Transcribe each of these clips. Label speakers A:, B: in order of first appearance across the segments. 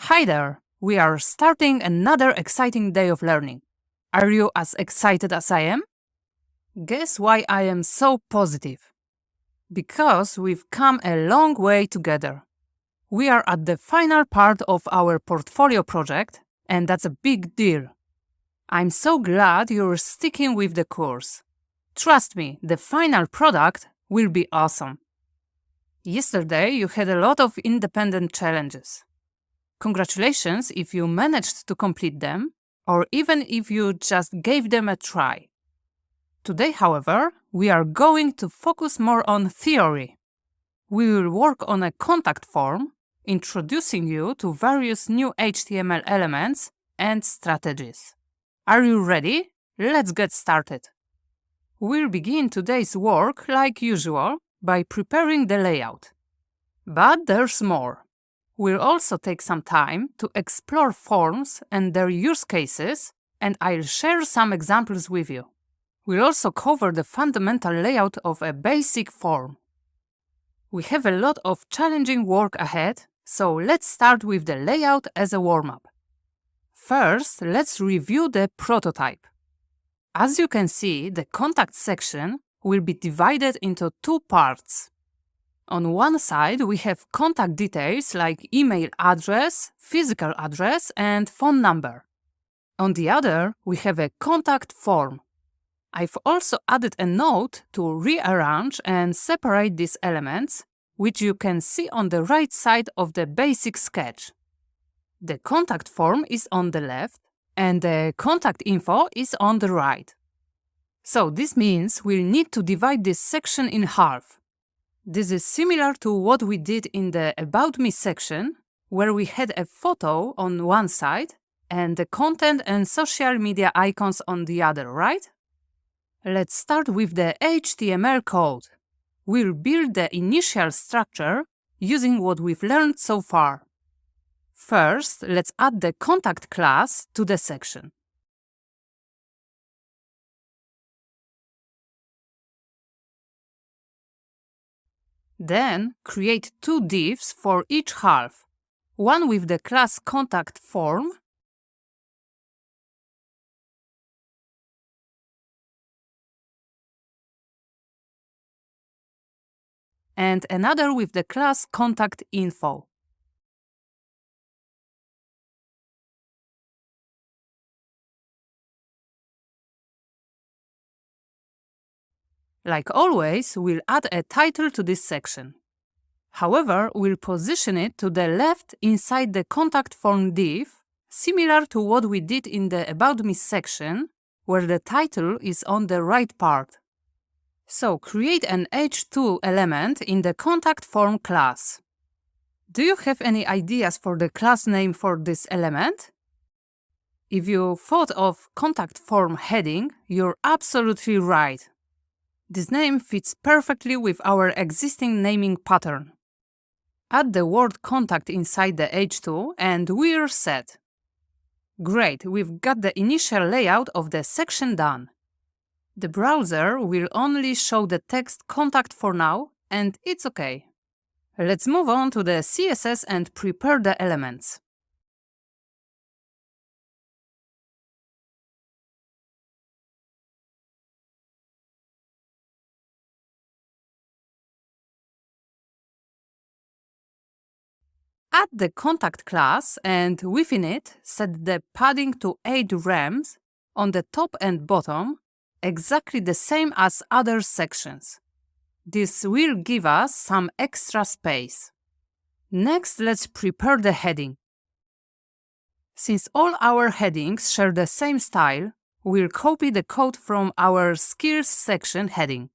A: Hi there! We are starting another exciting day of learning. Are you as excited as I am? Guess why I am so positive? Because we've come a long way together. We are at the final part of our portfolio project, and that's a big deal. I'm so glad you're sticking with the course. Trust me, the final product will be awesome. Yesterday, you had a lot of independent challenges. Congratulations if you managed to complete them, or even if you just gave them a try. Today, however, we are going to focus more on theory. We will work on a contact form, introducing you to various new HTML elements and strategies. Are you ready? Let's get started. We'll begin today's work, like usual, by preparing the layout. But there's more. We'll also take some time to explore forms and their use cases, and I'll share some examples with you. We'll also cover the fundamental layout of a basic form. We have a lot of challenging work ahead, so let's start with the layout as a warm-up. First, let's review the prototype. As you can see, the contact section will be divided into two parts. On one side, we have contact details like email address, physical address, and phone number. On the other, we have a contact form. I've also added a note to rearrange and separate these elements, which you can see on the right side of the basic sketch. The contact form is on the left, and the contact info is on the right. So this means we'll need to divide this section in half. This is similar to what we did in the About Me section, where we had a photo on one side and the content and social media icons on the other, right? Let's start with the HTML code. We'll build the initial structure using what we've learned so far. First, let's add the contact class to the section. Then, create two divs for each half, one with the class contact form and another with the class contact info. Like always, we'll add a title to this section. However, we'll position it to the left inside the contact form div, similar to what we did in the About Me section, where the title is on the right part. So create an h2 element in the contact form class. Do you have any ideas for the class name for this element? If you thought of contact form heading, you're absolutely right. This name fits perfectly with our existing naming pattern. Add the word contact inside the h2 and we're set. Great, we've got the initial layout of the section done. The browser will only show the text contact for now, and it's okay. Let's move on to the CSS and prepare the elements. Add the contact class and within it set the padding to 8 rems on the top and bottom, exactly the same as other sections. This will give us some extra space. Next, let's prepare the heading. Since all our headings share the same style, we'll copy the code from our Skills section heading.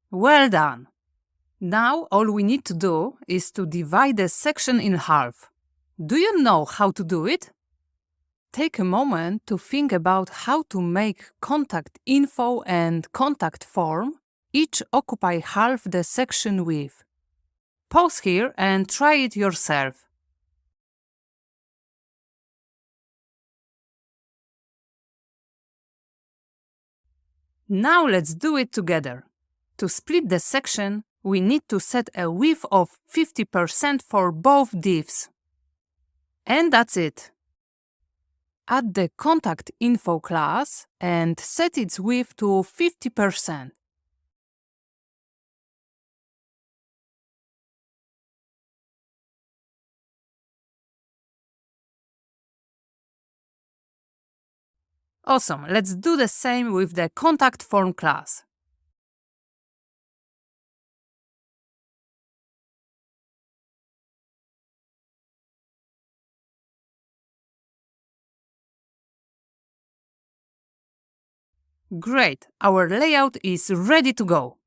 A: Well done! Now all we need to do is to divide the section in half. Do you know how to do it? Take a moment to think about how to make contact info and contact form each occupy half the section width. Pause here and try it yourself. Now let's do it together. To split the section, we need to set a width of 50% for both divs. And that's it. Add the contact info class and set its width to 50%. Awesome, let's do the same with the contact form class. Great, our layout is ready to go.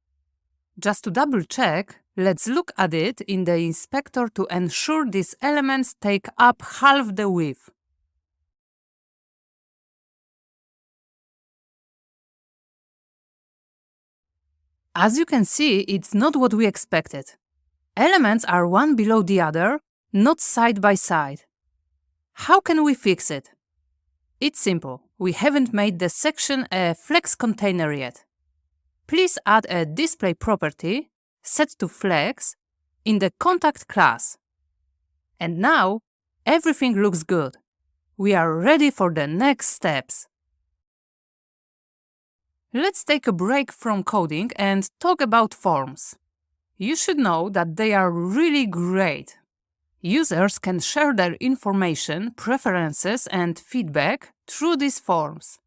A: Just to double check, let's look at it in the inspector to ensure these elements take up half the width. As you can see, it's not what we expected. Elements are one below the other, not side by side. How can we fix it? It's simple. We haven't made the section a flex container yet. Please add a display property, set to flex, in the contact class. And now, everything looks good. We are ready for the next steps. Let's take a break from coding and talk about forms. You should know that they are really great. Users can share their information, preferences, and feedback through these forms.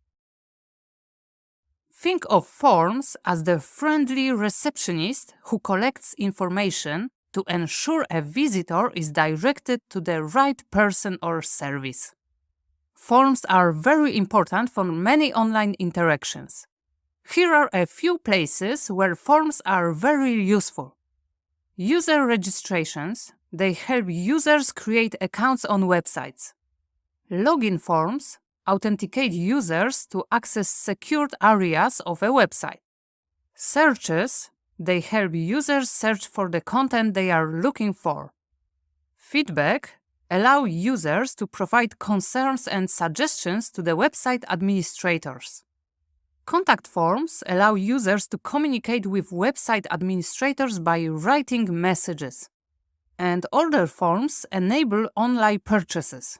A: Think of forms as the friendly receptionist who collects information to ensure a visitor is directed to the right person or service. Forms are very important for many online interactions. Here are a few places where forms are very useful. User registrations. They help users create accounts on websites. Login forms authenticate users to access secured areas of a website. Searches. They help users search for the content they are looking for. Feedback allow users to provide concerns and suggestions to the website administrators. Contact forms allow users to communicate with website administrators by writing messages. And order forms enable online purchases.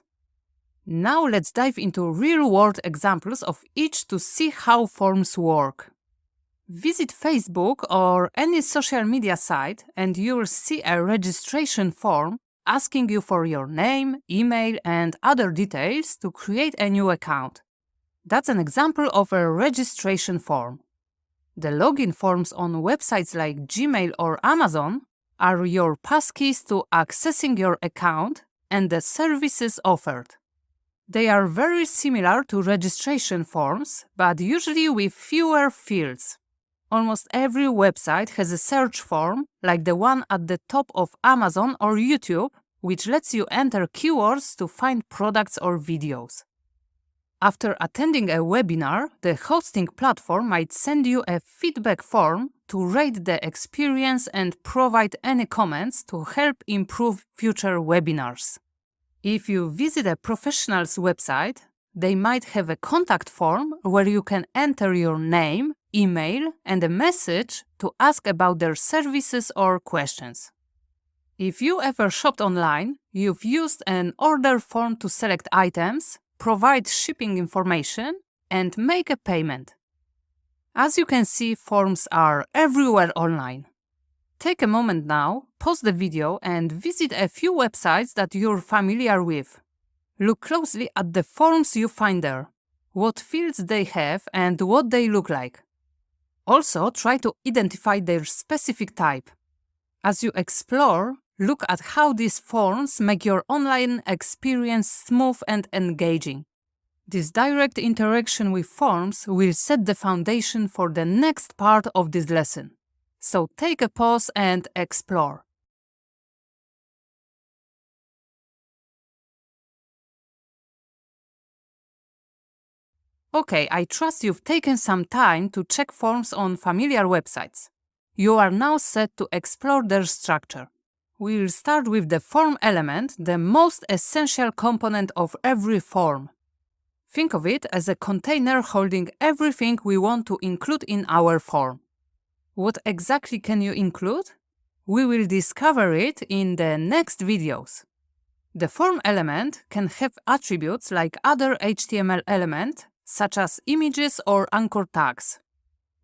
A: Now let's dive into real-world examples of each to see how forms work. Visit Facebook or any social media site and you'll see a registration form asking you for your name, email, and other details to create a new account. That's an example of a registration form. The login forms on websites like Gmail or Amazon are your passkeys to accessing your account and the services offered. They are very similar to registration forms, but usually with fewer fields. Almost every website has a search form, like the one at the top of Amazon or YouTube, which lets you enter keywords to find products or videos. After attending a webinar, the hosting platform might send you a feedback form to rate the experience and provide any comments to help improve future webinars. If you visit a professional's website, they might have a contact form where you can enter your name, email, and a message to ask about their services or questions. If you ever shopped online, you've used an order form to select items, provide shipping information, and make a payment. As you can see, forms are everywhere online. Take a moment now, pause the video, and visit a few websites that you're familiar with. Look closely at the forms you find there, what fields they have, and what they look like. Also, try to identify their specific type. As you explore, look at how these forms make your online experience smooth and engaging. This direct interaction with forms will set the foundation for the next part of this lesson. So take a pause and explore. Okay, I trust you've taken some time to check forms on familiar websites. You are now set to explore their structure. We'll start with the form element, the most essential component of every form. Think of it as a container holding everything we want to include in our form. What exactly can you include? We will discover it in the next videos. The form element can have attributes like other HTML elements, such as images or anchor tags.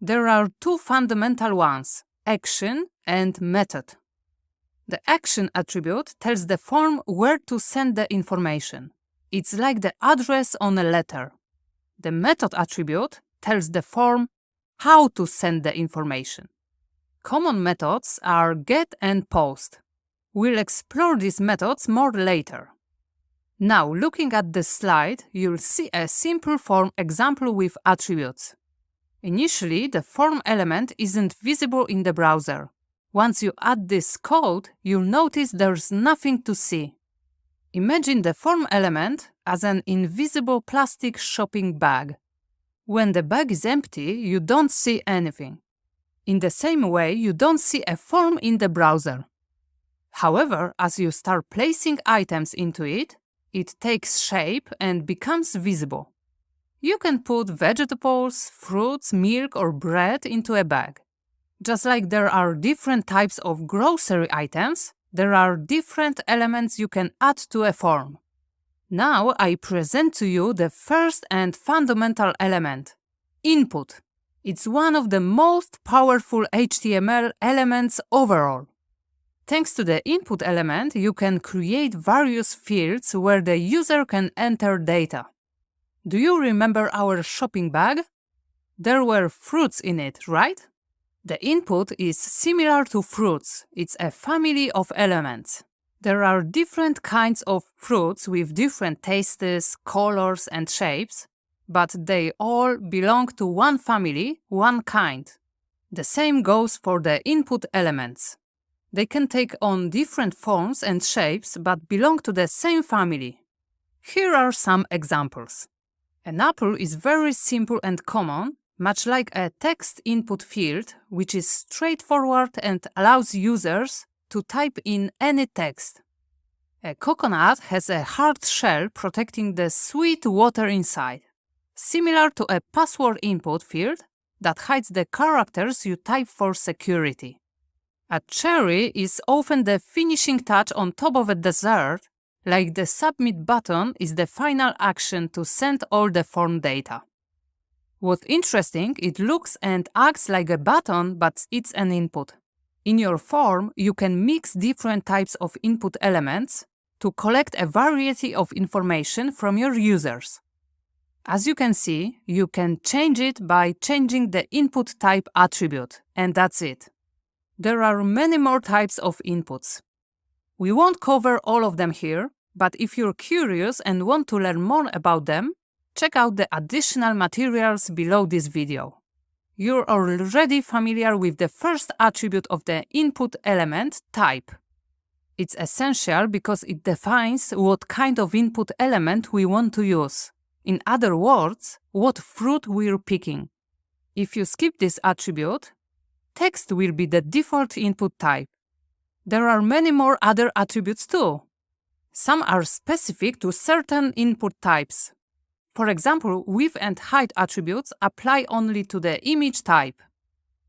A: There are two fundamental ones, action and method. The action attribute tells the form where to send the information. It's like the address on a letter. The method attribute tells the form how to send the information. Common methods are get and post. We'll explore these methods more later. Now, looking at this slide, you'll see a simple form example with attributes. Initially, the form element isn't visible in the browser. Once you add this code, you'll notice there's nothing to see. Imagine the form element as an invisible plastic shopping bag. When the bag is empty, you don't see anything. In the same way, you don't see a form in the browser. However, as you start placing items into it, it takes shape and becomes visible. You can put vegetables, fruits, milk, or bread into a bag. Just like there are different types of grocery items, there are different elements you can add to a form. Now I present to you the first and fundamental element, input. It's one of the most powerful HTML elements overall. Thanks to the input element, you can create various fields where the user can enter data. Do you remember our shopping bag? There were fruits in it, right? The input is similar to fruits. It's a family of elements. There are different kinds of fruits with different tastes, colors, and shapes, but they all belong to one family, one kind. The same goes for the input elements. They can take on different forms and shapes, but belong to the same family. Here are some examples. An apple is very simple and common, much like a text input field, which is straightforward and allows users to type in any text. A coconut has a hard shell protecting the sweet water inside, similar to a password input field that hides the characters you type for security. A cherry is often the finishing touch on top of a dessert, like the submit button is the final action to send all the form data. What's interesting, it looks and acts like a button, but it's an input. In your form, you can mix different types of input elements to collect a variety of information from your users. As you can see, you can change it by changing the input type attribute, and that's it. There are many more types of inputs. We won't cover all of them here, but if you're curious and want to learn more about them, check out the additional materials below this video. You're already familiar with the first attribute of the input element, type. It's essential because it defines what kind of input element we want to use. In other words, what fruit we're picking. If you skip this attribute, text will be the default input type. There are many more other attributes too. Some are specific to certain input types. For example, width and height attributes apply only to the image type.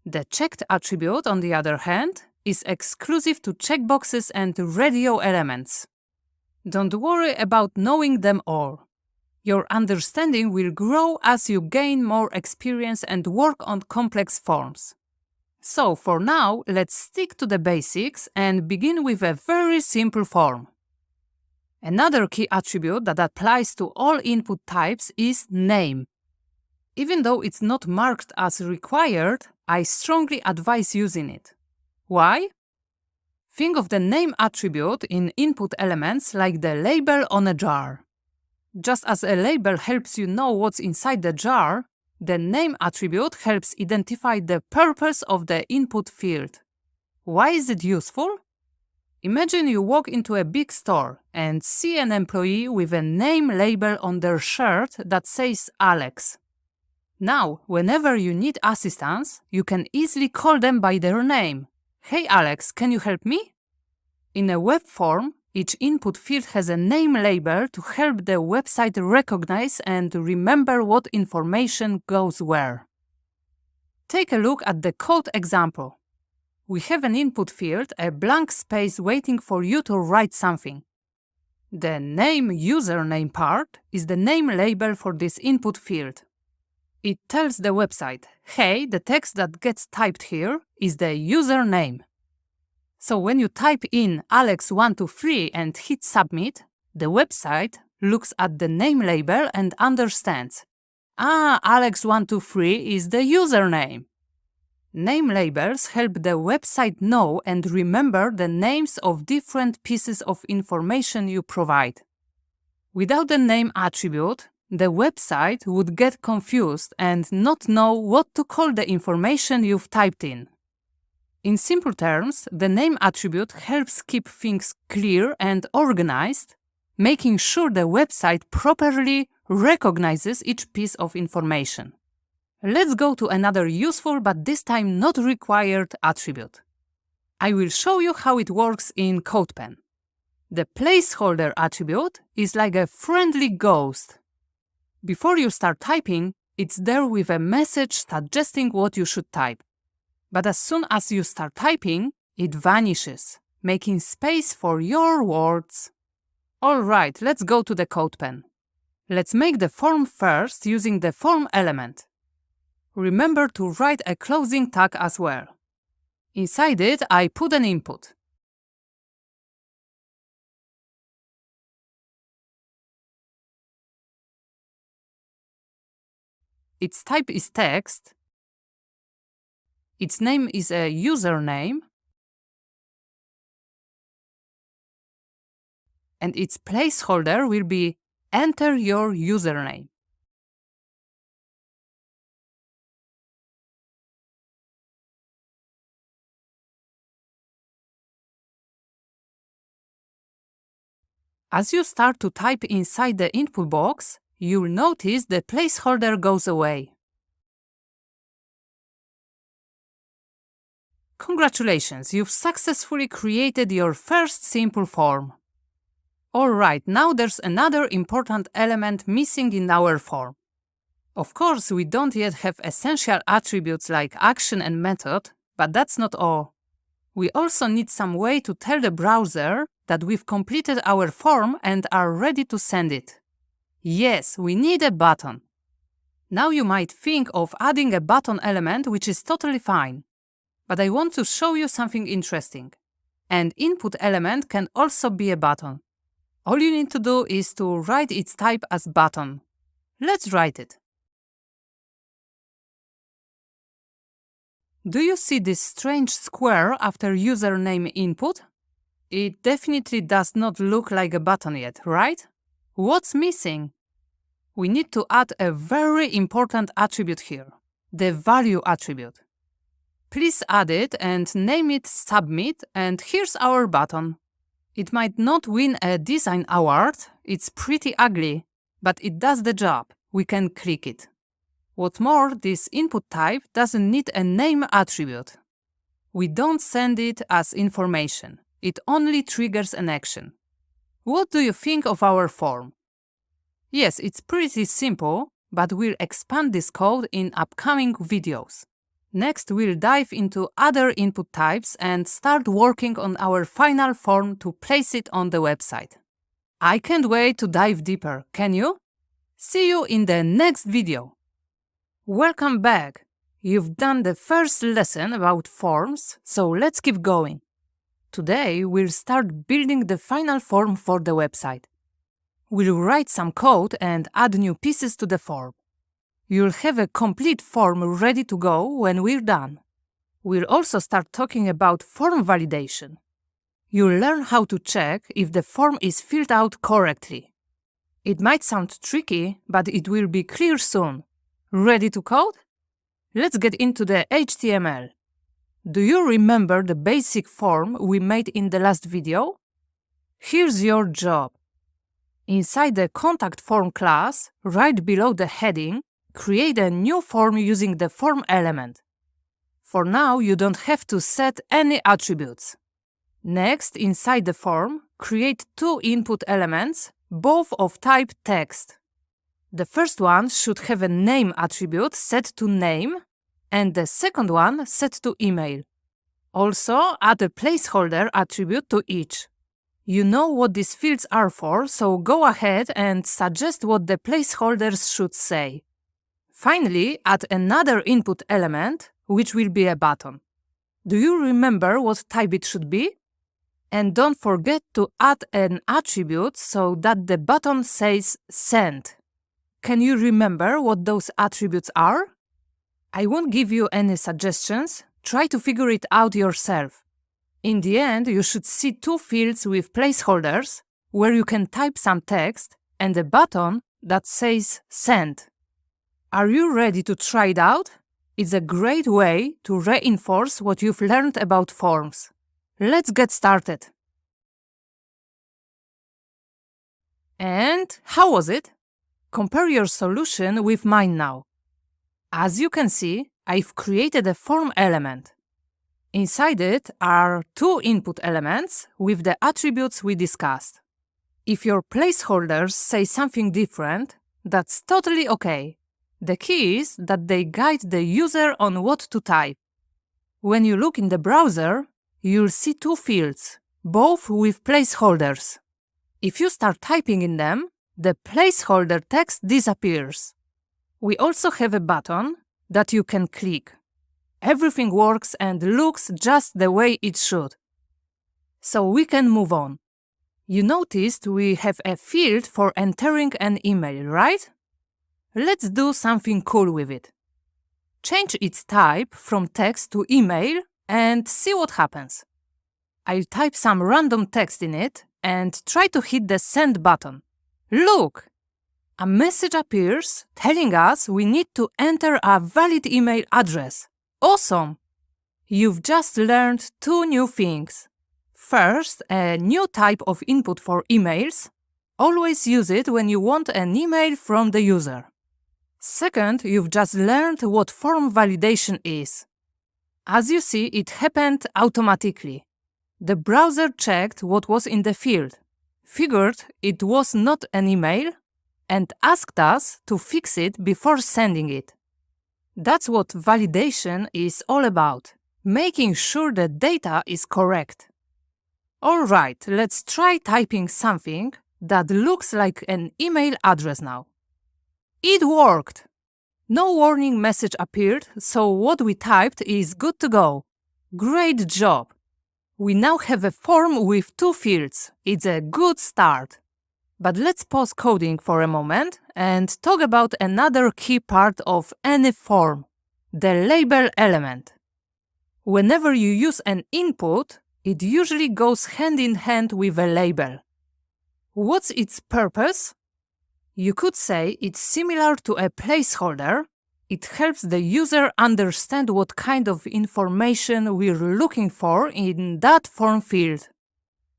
A: The checked attribute, on the other hand, is exclusive to checkboxes and radio elements. Don't worry about knowing them all. Your understanding will grow as you gain more experience and work on complex forms. So for now, let's stick to the basics and begin with a very simple form. Another key attribute that applies to all input types is name. Even though it's not marked as required, I strongly advise using it. Why? Think of the name attribute in input elements like the label on a jar. Just as a label helps you know what's inside the jar, the name attribute helps identify the purpose of the input field. Why is it useful? Imagine you walk into a big store and see an employee with a name label on their shirt that says Alex. Now, whenever you need assistance, you can easily call them by their name. Hey Alex, can you help me? In a web form, each input field has a name label to help the website recognize and remember what information goes where. Take a look at the code example. We have an input field, a blank space waiting for you to write something. The name username part is the name label for this input field. It tells the website, hey, the text that gets typed here is the username. So when you type in Alex123 and hit submit, the website looks at the name label and understands, Alex123 is the username. Name labels help the website know and remember the names of different pieces of information you provide. Without the name attribute, the website would get confused and not know what to call the information you've typed in. In simple terms, the name attribute helps keep things clear and organized, making sure the website properly recognizes each piece of information. Let's go to another useful but this time not required attribute. I will show you how it works in CodePen. The placeholder attribute is like a friendly ghost. Before you start typing, it's there with a message suggesting what you should type. But as soon as you start typing, it vanishes, making space for your words. Alright, let's go to the CodePen. Let's make the form first using the form element. Remember to write a closing tag as well. Inside it, I put an input. Its type is text. Its name is a username. And its placeholder will be enter your username. As you start to type inside the input box, you'll notice the placeholder goes away. Congratulations, you've successfully created your first simple form. Alright, now there's another important element missing in our form. Of course, we don't yet have essential attributes like action and method, but that's not all. We also need some way to tell the browser that we've completed our form and are ready to send it. Yes, we need a button. Now you might think of adding a button element, which is totally fine. But I want to show you something interesting. An input element can also be a button. All you need to do is to write its type as button. Let's write it. Do you see this strange square after username input? It definitely does not look like a button yet, right? What's missing? We need to add a very important attribute here, the value attribute. Please add it and name it Submit, and here's our button. It might not win a design award, it's pretty ugly, but it does the job. We can click it. What's more, this input type doesn't need a name attribute. We don't send it as information. It only triggers an action. What do you think of our form? Yes, it's pretty simple, but we'll expand this code in upcoming videos. Next, we'll dive into other input types and start working on our final form to place it on the website. I can't wait to dive deeper, can you? See you in the next video. Welcome back. You've done the first lesson about forms, so let's keep going. Today, we'll start building the final form for the website. We'll write some code and add new pieces to the form. You'll have a complete form ready to go when we're done. We'll also start talking about form validation. You'll learn how to check if the form is filled out correctly. It might sound tricky, but it will be clear soon. Ready to code? Let's get into the HTML. Do you remember the basic form we made in the last video? Here's your job. Inside the contact form class, right below the heading, create a new form using the form element. For now, you don't have to set any attributes. Next, inside the form, create two input elements, both of type text. The first one should have a name attribute set to name, and the second one set to email. Also, add a placeholder attribute to each. You know what these fields are for, so go ahead and suggest what the placeholders should say. Finally, add another input element, which will be a button. Do you remember what type it should be? And don't forget to add an attribute so that the button says send. Can you remember what those attributes are? I won't give you any suggestions. Try to figure it out yourself. In the end, you should see two fields with placeholders where you can type some text and a button that says send. Are you ready to try it out? It's a great way to reinforce what you've learned about forms. Let's get started. And how was it? Compare your solution with mine now. As you can see, I've created a form element. Inside it are two input elements with the attributes we discussed. If your placeholders say something different, that's totally okay. The key is that they guide the user on what to type. When you look in the browser, you'll see two fields, both with placeholders. If you start typing in them, the placeholder text disappears. We also have a button that you can click. Everything works and looks just the way it should. So we can move on. You noticed we have a field for entering an email, right? Let's do something cool with it. Change its type from text to email and see what happens. I'll type some random text in it and try to hit the send button. Look! A message appears telling us we need to enter a valid email address. Awesome! You've just learned two new things. First, a new type of input for emails. Always use it when you want an email from the user. Second, you've just learned what form validation is. As you see, it happened automatically. The browser checked what was in the field, figured it was not an email, and asked us to fix it before sending it. That's what validation is all about, making sure the data is correct. Alright, let's try typing something that looks like an email address now. It worked! No warning message appeared, so what we typed is good to go. Great job! We now have a form with two fields. It's a good start. But let's pause coding for a moment and talk about another key part of any form, the label element. Whenever you use an input, it usually goes hand in hand with a label. What's its purpose? You could say it's similar to a placeholder. It helps the user understand what kind of information we're looking for in that form field.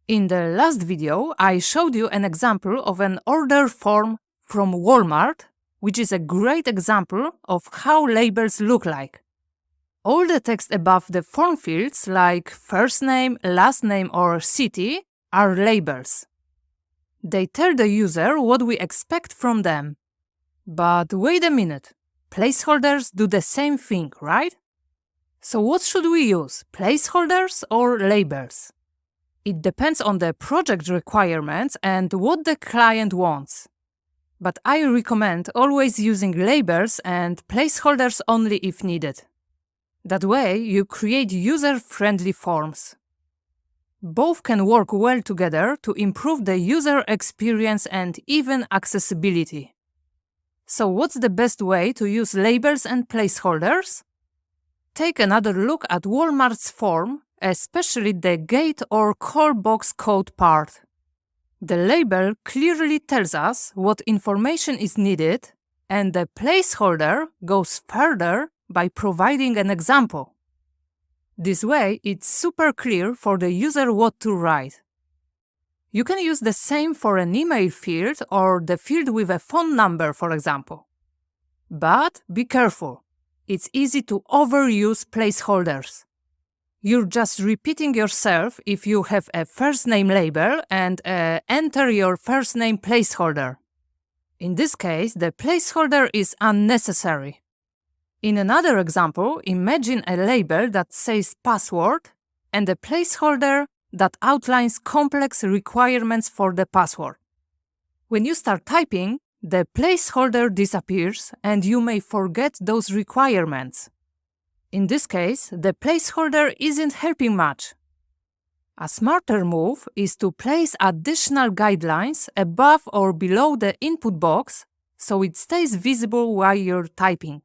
A: In the last video, I showed you an example of an order form from Walmart, which is a great example of how labels look like. All the text above the form fields, like first name, last name, or city, are labels. They tell the user what we expect from them. But wait a minute, placeholders do the same thing, right? So what should we use, placeholders or labels? It depends on the project requirements and what the client wants. But I recommend always using labels and placeholders only if needed. That way, you create user-friendly forms. Both can work well together to improve the user experience and even accessibility. So what's the best way to use labels and placeholders? Take another look at Walmart's form, especially the gate or call box code part. The label clearly tells us what information is needed, and the placeholder goes further by providing an example. This way, it's super clear for the user what to write. You can use the same for an email field or the field with a phone number, for example. But be careful. It's easy to overuse placeholders. You're just repeating yourself if you have a first name label and enter your first name placeholder. In this case, the placeholder is unnecessary. In another example, imagine a label that says password and a placeholder that outlines complex requirements for the password. When you start typing, the placeholder disappears and you may forget those requirements. In this case, the placeholder isn't helping much. A smarter move is to place additional guidelines above or below the input box so it stays visible while you're typing.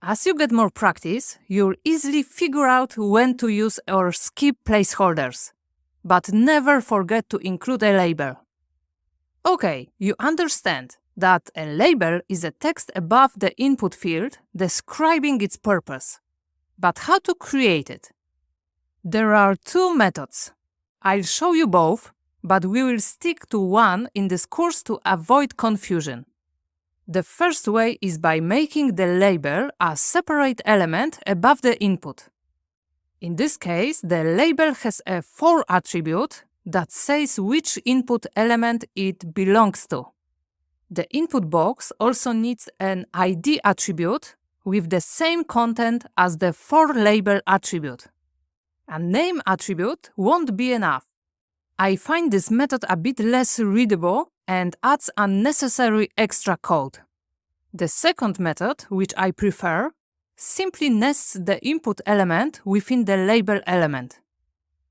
A: As you get more practice, you'll easily figure out when to use or skip placeholders, but never forget to include a label. Okay, you understand that a label is a text above the input field describing its purpose. But how to create it? There are two methods. I'll show you both, but we will stick to one in this course to avoid confusion. The first way is by making the label a separate element above the input. In this case, the label has a for attribute that says which input element it belongs to. The input box also needs an ID attribute with the same content as the for label attribute. A name attribute won't be enough. I find this method a bit less readable and adds unnecessary extra code. The second method, which I prefer, simply nests the input element within the label element.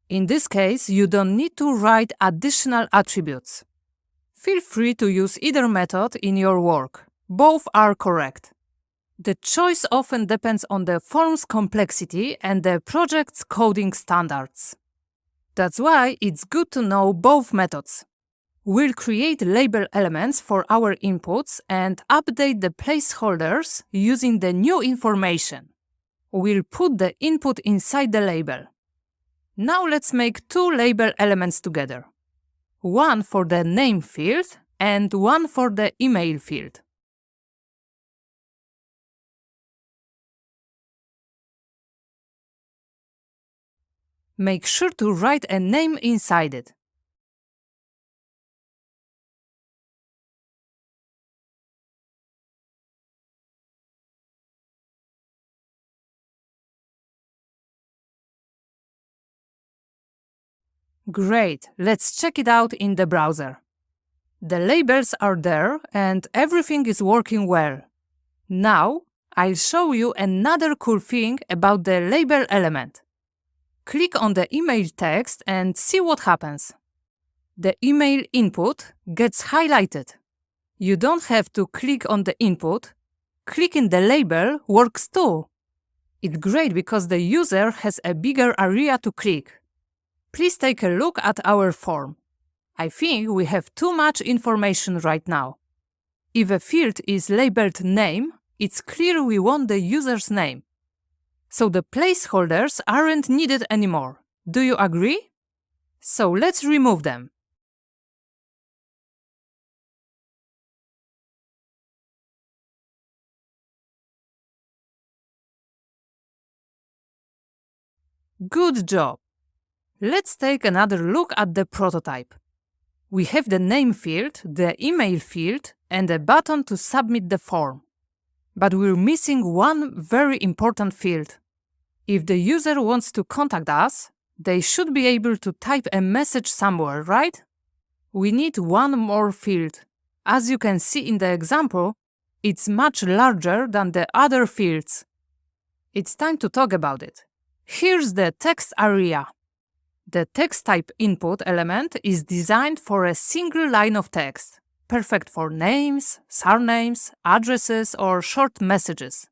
A: In this case, you don't need to write additional attributes. Feel free to use either method in your work. Both are correct. The choice often depends on the form's complexity and the project's coding standards. That's why it's good to know both methods. We'll create label elements for our inputs and update the placeholders using the new information. We'll put the input inside the label. Now let's make two label elements together. One for the name field and one for the email field. Make sure to write a name inside it. Great, let's check it out in the browser. The labels are there and everything is working well. Now, I'll show you another cool thing about the label element. Click on the email text and see what happens. The email input gets highlighted. You don't have to click on the input. Clicking the label works too. It's great because the user has a bigger area to click. Please take a look at our form. I think we have too much information right now. If a field is labeled name, it's clear we want the user's name. So the placeholders aren't needed anymore. Do you agree? So let's remove them. Good job! Let's take another look at the prototype. We have the name field, the email field, and a button to submit the form. But we're missing one very important field. If the user wants to contact us, they should be able to type a message somewhere, right? We need one more field. As you can see in the example, it's much larger than the other fields. It's time to talk about it. Here's the text area. The text type input element is designed for a single line of text, perfect for names, surnames, addresses, or short messages.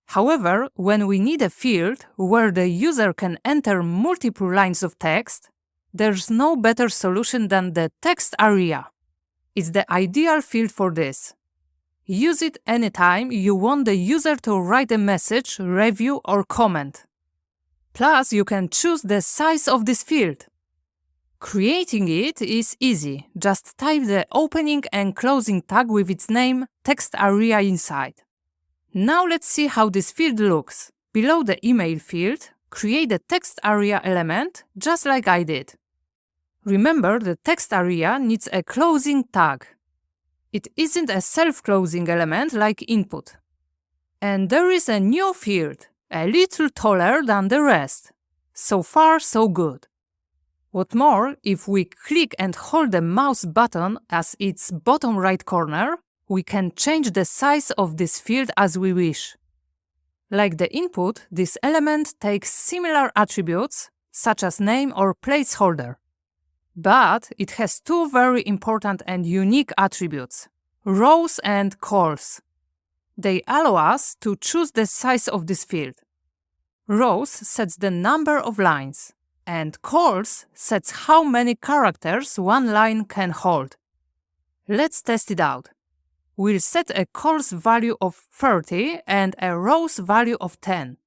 A: However, when we need a field where the user can enter multiple lines of text, there's no better solution than the text area. It's the ideal field for this. Use it anytime you want the user to write a message, review, or comment. Plus, you can choose the size of this field. Creating it is easy. Just type the opening and closing tag with its name, text area inside. Now let's see how this field looks. Below the email field, create a text area element just like I did. Remember, the text area needs a closing tag. It isn't a self-closing element like input. And there is a new field, a little taller than the rest. So far, so good. What more, if we click and hold the mouse button as its bottom right corner, we can change the size of this field as we wish. Like the input, this element takes similar attributes, such as name or placeholder. But it has two very important and unique attributes, rows and calls. They allow us to choose the size of this field. Rows sets the number of lines, and calls sets how many characters one line can hold. Let's test it out. We'll set a calls value of 30 and a rows value of 10,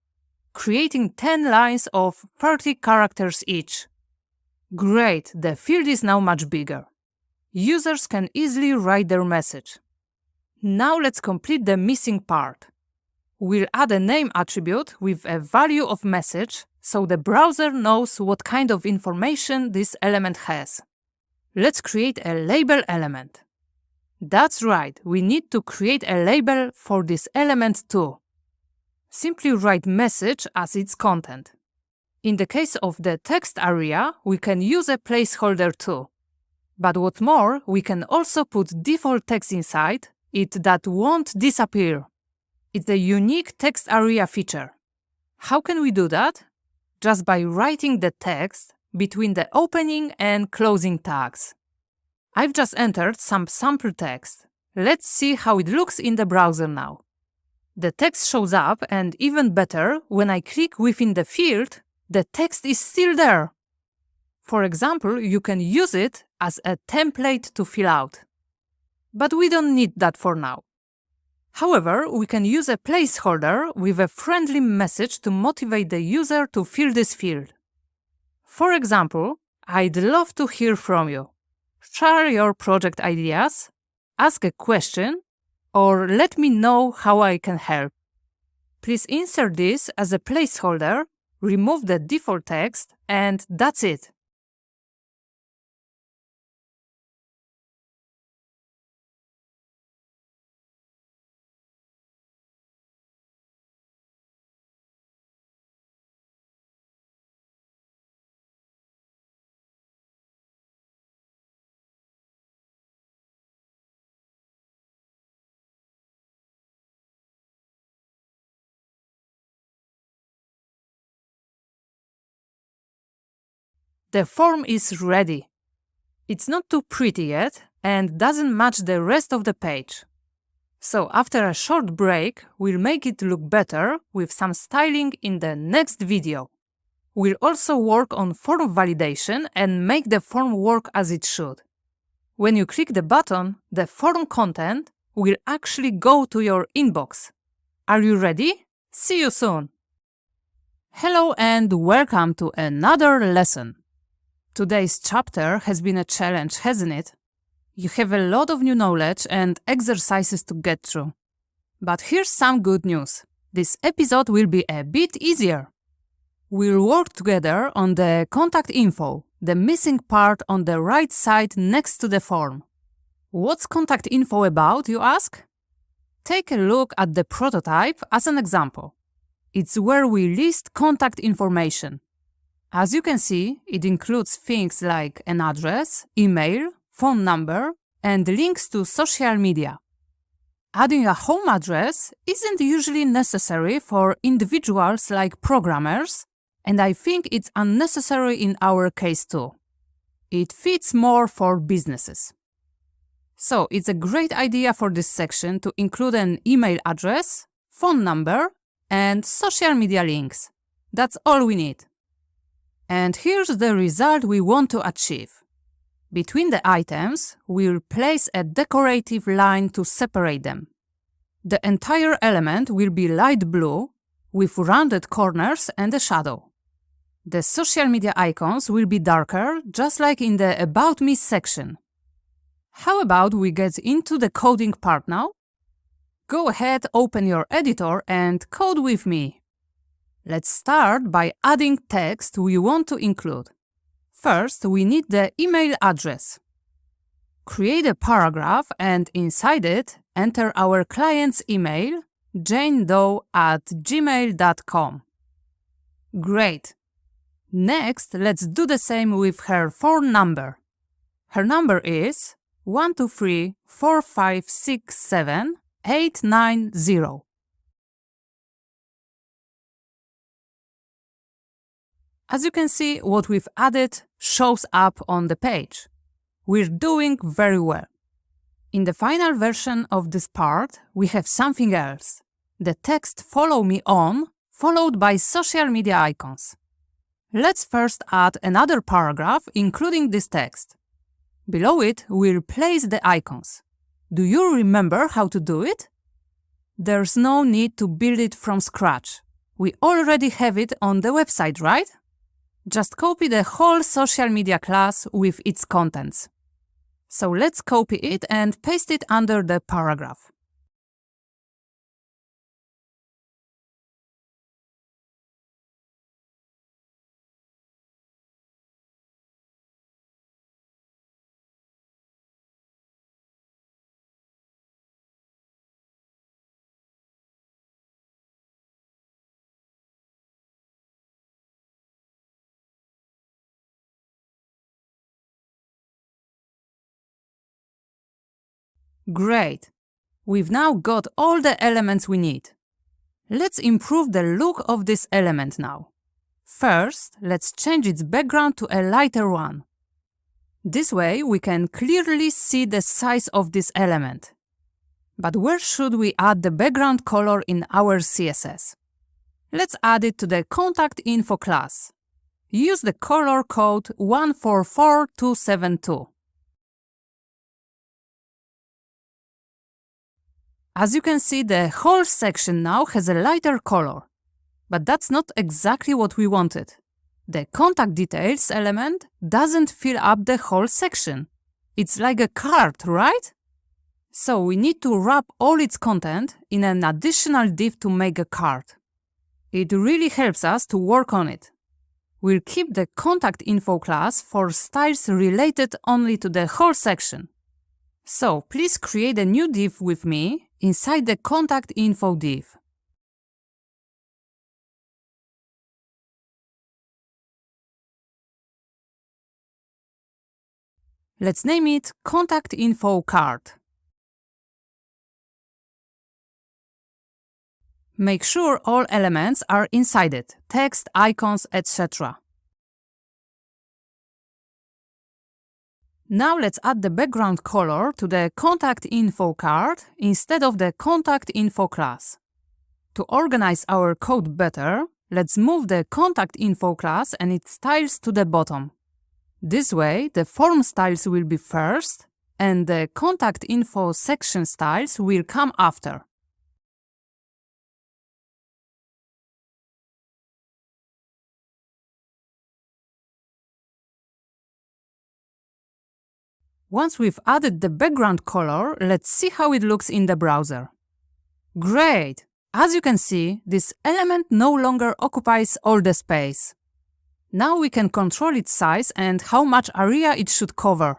A: creating 10 lines of 30 characters each. Great, the field is now much bigger. Users can easily write their message. Now let's complete the missing part. We'll add a name attribute with a value of message so the browser knows what kind of information this element has. Let's create a label element. That's right, we need to create a label for this element too. Simply write message as its content. In the case of the text area, we can use a placeholder too. But what more, we can also put default text inside it that won't disappear. It's a unique text area feature. How can we do that? Just by writing the text between the opening and closing tags. I've just entered some sample text. Let's see how it looks in the browser now. The text shows up, and even better, when I click within the field, the text is still there. For example, you can use it as a template to fill out. But we don't need that for now. However, we can use a placeholder with a friendly message to motivate the user to fill this field. For example, I'd love to hear from you. Share your project ideas, ask a question, or let me know how I can help. Please insert this as a placeholder, remove the default text, and that's it. The form is ready. It's not too pretty yet and doesn't match the rest of the page. So after a short break, we'll make it look better with some styling in the next video. We'll also work on form validation and make the form work as it should. When you click the button, the form content will actually go to your inbox. Are you ready? See you soon! Hello and welcome to another lesson. Today's chapter has been a challenge, hasn't it? You have a lot of new knowledge and exercises to get through. But here's some good news. This episode will be a bit easier. We'll work together on the contact info, the missing part on the right side next to the form. What's contact info about, you ask? Take a look at the prototype as an example. It's where we list contact information. As you can see, it includes things like an address, email, phone number, and links to social media. Adding a home address isn't usually necessary for individuals like programmers, and I think it's unnecessary in our case too. It fits more for businesses. So it's a great idea for this section to include an email address, phone number, and social media links. That's all we need. And here's the result we want to achieve. Between the items, we'll place a decorative line to separate them. The entire element will be light blue, with rounded corners and a shadow. The social media icons will be darker, just like in the About Me section. How about we get into the coding part now? Go ahead, open your editor and code with me. Let's start by adding text we want to include. First, we need the email address. Create a paragraph and inside it, enter our client's email, janedoe@gmail.com. Great! Next, let's do the same with her phone number. Her number is 123-4567-890. As you can see, what we've added shows up on the page. We're doing very well. In the final version of this part, we have something else. The text "Follow me on" followed by social media icons. Let's first add another paragraph including this text. Below it, we'll place the icons. Do you remember how to do it? There's no need to build it from scratch. We already have it on the website, right? Just copy the whole social media class with its contents. So let's copy it and paste it under the paragraph. Great! We've now got all the elements we need. Let's improve the look of this element now. First, let's change its background to a lighter one. This way, we can clearly see the size of this element. But where should we add the background color in our CSS? Let's add it to the contact info class. Use the color code 144272. As you can see, the whole section now has a lighter color. But that's not exactly what we wanted. The contact details element doesn't fill up the whole section. It's like a card, right? So we need to wrap all its content in an additional div to make a card. It really helps us to work on it. We'll keep the contact info class for styles related only to the whole section. So please create a new div with me inside the contact info div. Let's name it Contact Info Card. Make sure all elements are inside it, text, icons, etc. Now let's add the background color to the Contact Info card instead of the Contact Info class. To organize our code better, let's move the Contact Info class and its styles to the bottom. This way, the form styles will be first, and the Contact Info section styles will come after. Once we've added the background color, let's see how it looks in the browser. Great! As you can see, this element no longer occupies all the space. Now we can control its size and how much area it should cover.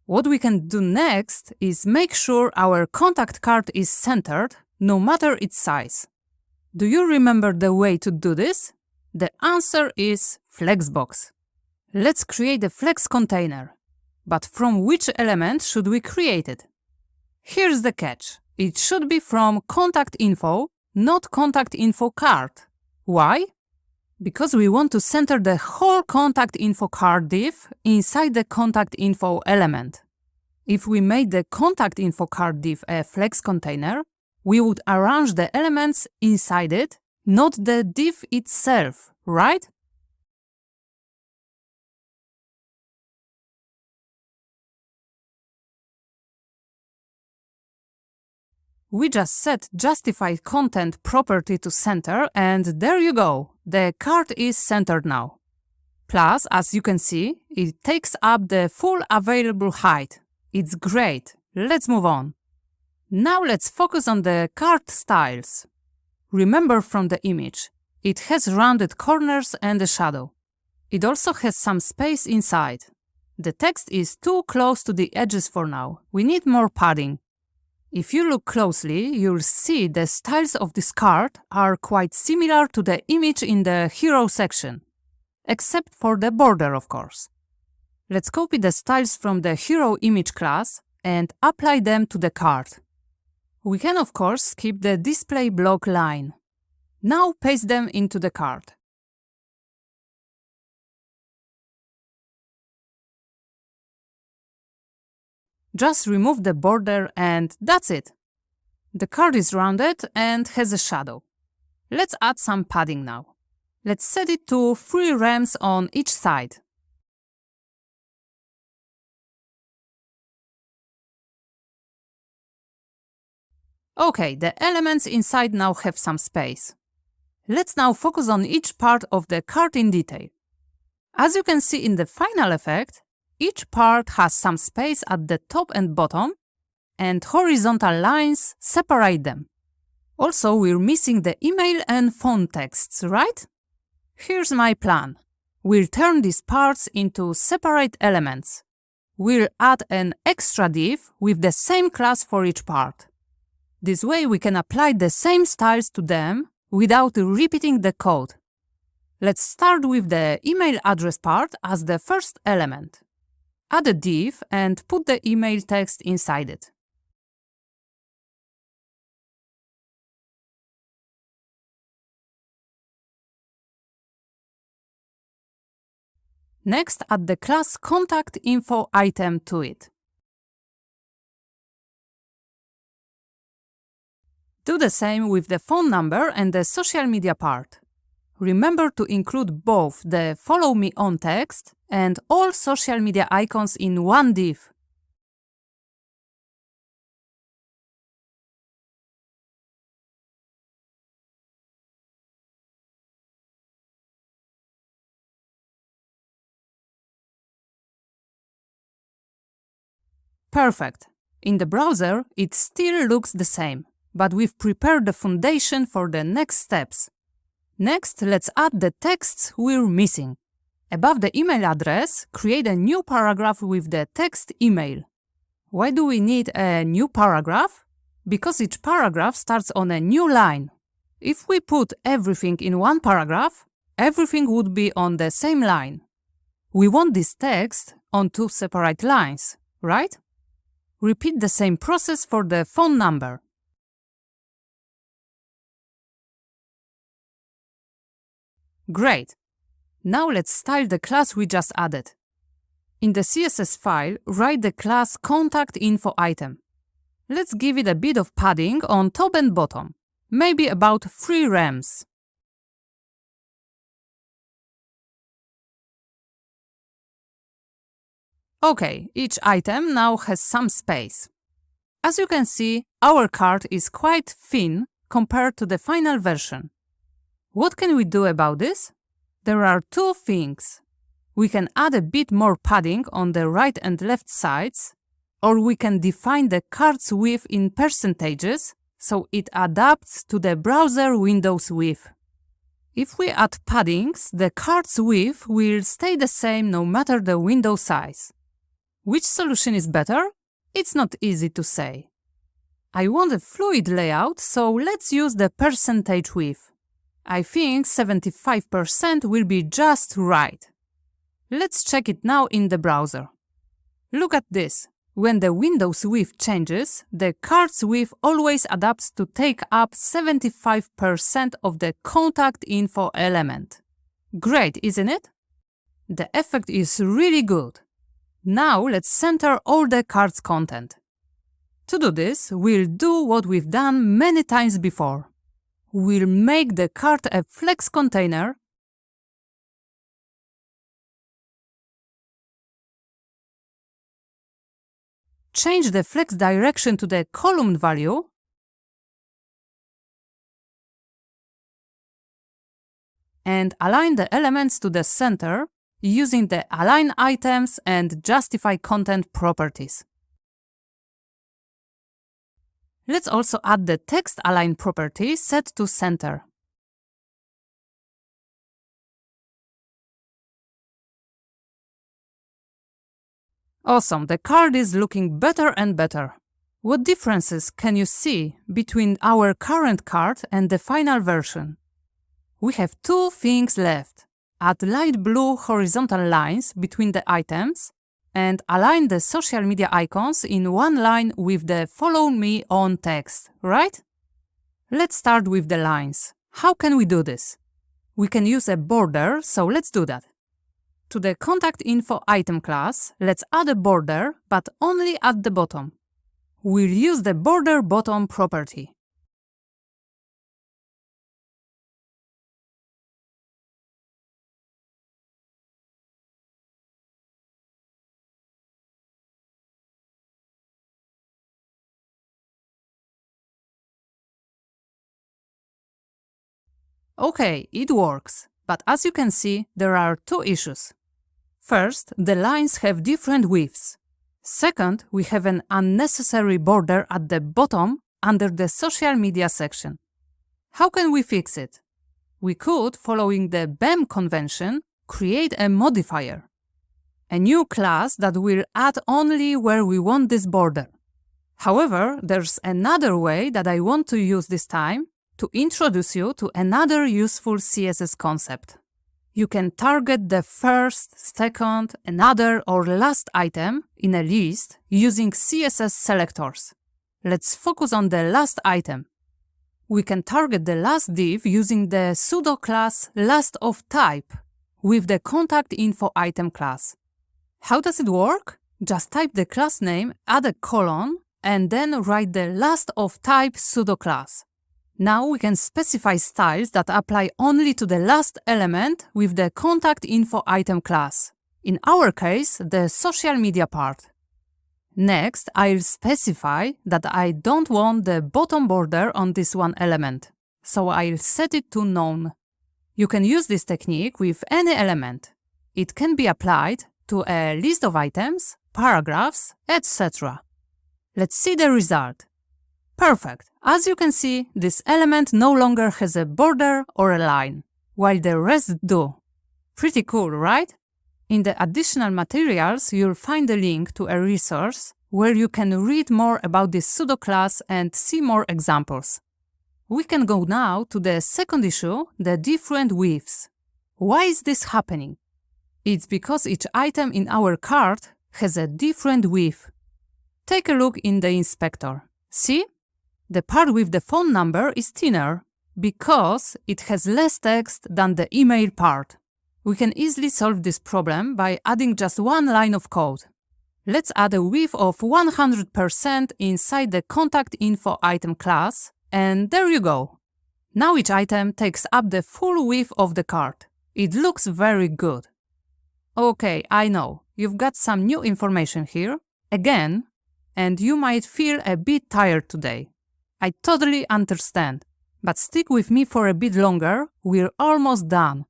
A: What we can do next is make sure our contact card is centered, no matter its size. Do you remember the way to do this? The answer is Flexbox. Let's create a Flex container. But from which element should we create it? Here's the catch. It should be from contact info, not contact info card. Why? Because we want to center the whole contact info card div inside the contact info element. If we made the contact info card div a Flex container, we would arrange the elements inside it, not the div itself, right? We just set justify content property to center and there you go, the card is centered now. Plus, as you can see, it takes up the full available height. It's great. Let's move on. Now let's focus on the card styles. Remember from the image, It has rounded corners and a shadow. It also has some space inside. The text is too close to the edges for now. We need more padding. If you look closely, you'll see the styles of this card are quite similar to the image in the hero section, except for the border, of course. Let's copy the styles from the hero image class and apply them to the card. We can, of course, skip the display block line. Now paste them into the card. Just remove the border and that's it. The card is rounded and has a shadow. Let's add some padding now. Let's set it to 3 rems on each side. Okay, the elements inside now have some space. Let's now focus on each part of the card in detail. As you can see in the final effect, each part has some space at the top and bottom, and horizontal lines separate them. Also, we're missing the email and phone texts, right? Here's my plan. We'll turn these parts into separate elements. We'll add an extra div with the same class for each part. This way we can apply the same styles to them without repeating the code. Let's start with the email address part as the first element. Add a div and put the email text inside it. Next, add the class contact info item to it. Do the same with the phone number and the social media part. Remember to include both the follow me on text and all social media icons in one div. Perfect. In the browser, it still looks the same, but we've prepared the foundation for the next steps. Next, let's add the texts we're missing. Above the email address, create a new paragraph with the text email. Why do we need a new paragraph? Because each paragraph starts on a new line. If we put everything in one paragraph, everything would be on the same line. We want this text on 2 separate lines, right? Repeat the same process for the phone number. Great! Now let's style the class we just added. In the CSS file, write the class contact info item. Let's give it a bit of padding on top and bottom, maybe about 3 rems. Okay, each item now has some space. As you can see, our card is quite thin compared to the final version. What can we do about this? There are 2 things. We can add a bit more padding on the right and left sides, or we can define the card's width in percentages so it adapts to the browser window's width. If we add paddings, the card's width will stay the same no matter the window size. Which solution is better? It's not easy to say. I want a fluid layout, so let's use the percentage width. I think 75% will be just right. Let's check it now in the browser. Look at this. When the window's width changes, the card's width always adapts to take up 75% of the contact info element. Great, isn't it? The effect is really good. Now let's center all the card's content. To do this, we'll do what we've done many times before. We'll make the card a flex container, change the flex direction to the column value, and align the elements to the center using the Align Items and Justify Content properties. Let's also add the Text Align property set to center. Awesome, the card is looking better and better. What differences can you see between our current card and the final version? We have two things left. Add light blue horizontal lines between the items and align the social media icons in one line with the "Follow me on" text, right? Let's start with the lines. How can we do this? We can use a border, so let's do that. To the contact info item class, let's add a border, but only at the bottom. We'll use the border bottom property. Okay, it works, but as you can see, there are two issues. First, the lines have different widths. Second, we have an unnecessary border at the bottom under the social media section. How can we fix it? We could, following the BEM convention, create a modifier, a new class that will add only where we want this border. However, there's another way that I want to use this time to introduce you to another useful CSS concept. You can target the first, second, another, or last item in a list using CSS selectors. Let's focus on the last item. We can target the last div using the pseudo class lastOfType with the contact info item class. How does it work? Just type the class name, add a colon, and then write the lastOfType pseudo class. Now we can specify styles that apply only to the last element with the contact info item class. In our case, the social media part. Next, I'll specify that I don't want the bottom border on this one element, so I'll set it to none. You can use this technique with any element. It can be applied to a list of items, paragraphs, etc. Let's see the result. Perfect. As you can see, this element no longer has a border or a line, while the rest do. Pretty cool, right? In the additional materials, you'll find a link to a resource where you can read more about this pseudo class and see more examples. We can go now to the second issue, the different widths. Why is this happening? It's because each item in our cart has a different width. Take a look in the inspector. See? The part with the phone number is thinner because it has less text than the email part. We can easily solve this problem by adding just one line of code. Let's add a width of 100% inside the contact info item class, and there you go. Now each item takes up the full width of the cart. It looks very good. Okay, I know, you've got some new information here, again, and you might feel a bit tired today. I totally understand, but stick with me for a bit longer, we're almost done.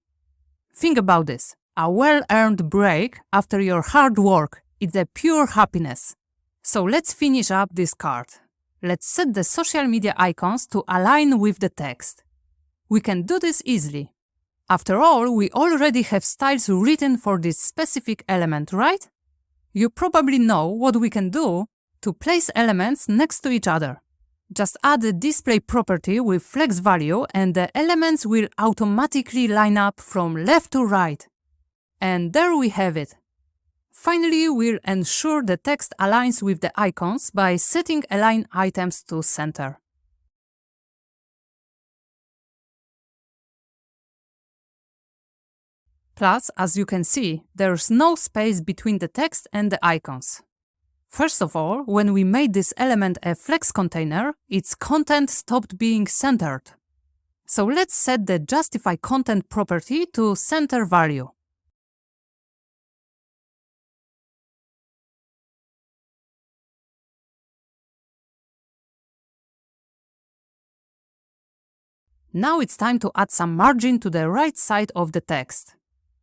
A: Think about this, a well-earned break after your hard work, it's a pure happiness. So let's finish up this card. Let's set the social media icons to align with the text. We can do this easily. After all, we already have styles written for this specific element, right? You probably know what we can do to place elements next to each other. Just add a display property with flex value and the elements will automatically line up from left to right. And there we have it. Finally, we'll ensure the text aligns with the icons by setting Align Items to Center. Plus, as you can see, there's no space between the text and the icons. First of all, when we made this element a flex container, its content stopped being centered. So let's set the justify content property to center value. Now it's time to add some margin to the right side of the text.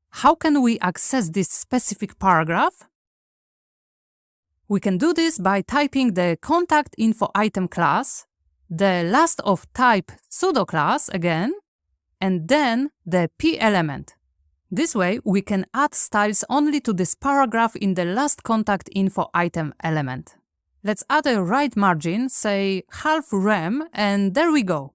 A: How can we access this specific paragraph? We can do this by typing the contact info item class, the lastOfType pseudo class again, and then the p element. This way, we can add styles only to this paragraph in the last contact info item element. Let's add a right margin, say half rem, and there we go.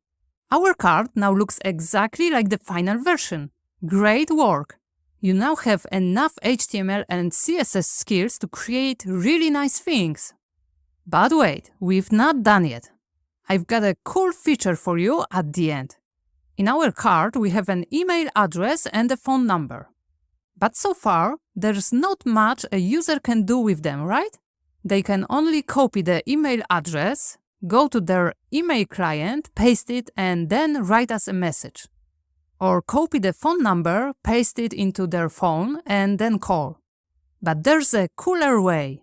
A: Our card now looks exactly like the final version. Great work! You now have enough HTML and CSS skills to create really nice things. But wait, we've not done yet. I've got a cool feature for you at the end. In our card, we have an email address and a phone number. But so far, there's not much a user can do with them, right? They can only copy the email address, go to their email client, paste it, and then write us a message. Or copy the phone number, paste it into their phone, and then call. But there's a cooler way.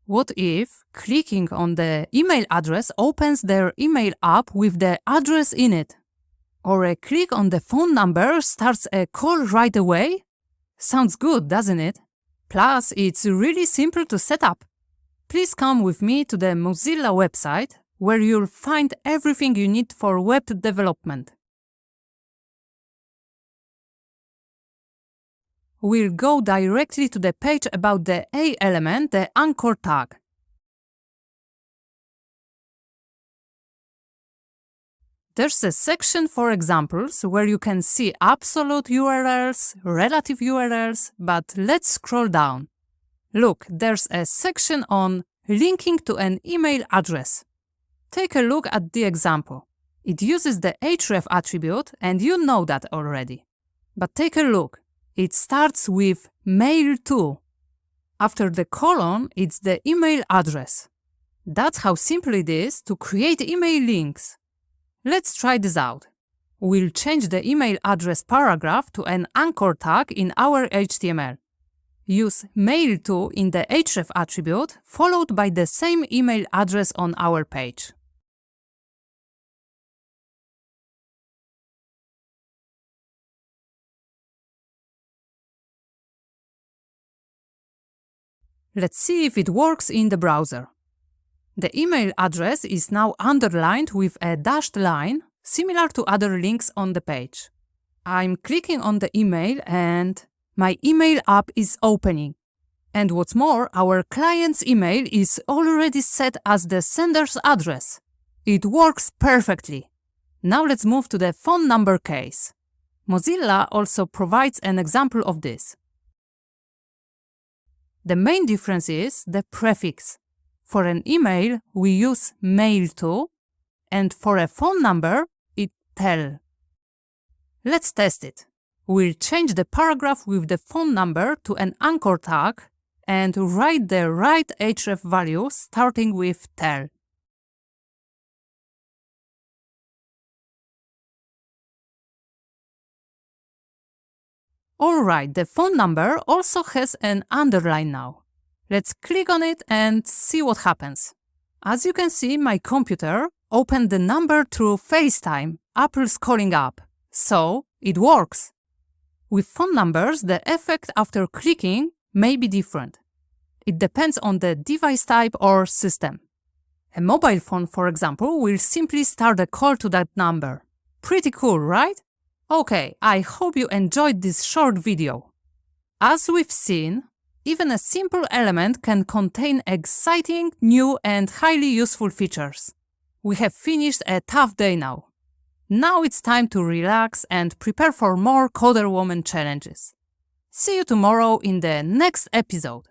A: What if clicking on the email address opens their email app with the address in it? Or a click on the phone number starts a call right away? Sounds good, doesn't it? Plus, it's really simple to set up. Please come with me to the Mozilla website, where you'll find everything you need for web development. We'll go directly to the page about the A element, the anchor tag. There's a section for examples where you can see absolute URLs, relative URLs, but let's scroll down. Look, there's a section on linking to an email address. Take a look at the example. It uses the href attribute, and you know that already. But take a look. It starts with mail to. After the colon, it's the email address. That's how simple it is to create email links. Let's try this out. We'll change the email address paragraph to an anchor tag in our HTML. Use mail to in the href attribute, followed by the same email address on our page. Let's see if it works in the browser. The email address is now underlined with a dashed line, similar to other links on the page. I'm clicking on the email and my email app is opening. And what's more, our client's email is already set as the sender's address. It works perfectly. Now let's move to the phone number case. Mozilla also provides an example of this. The main difference is the prefix. For an email, we use mail to, and for a phone number, it's tel. Let's test it. We'll change the paragraph with the phone number to an anchor tag and write the right href value starting with tel. Alright, the phone number also has an underline now. Let's click on it and see what happens. As you can see, my computer opened the number through FaceTime, Apple's calling app. So, it works. With phone numbers, the effect after clicking may be different. It depends on the device type or system. A mobile phone, for example, will simply start a call to that number. Pretty cool, right? Okay, I hope you enjoyed this short video. As we've seen, even a simple element can contain exciting, new and highly useful features. We have finished a tough day now. Now it's time to relax and prepare for more Coder Woman challenges. See you tomorrow in the next episode.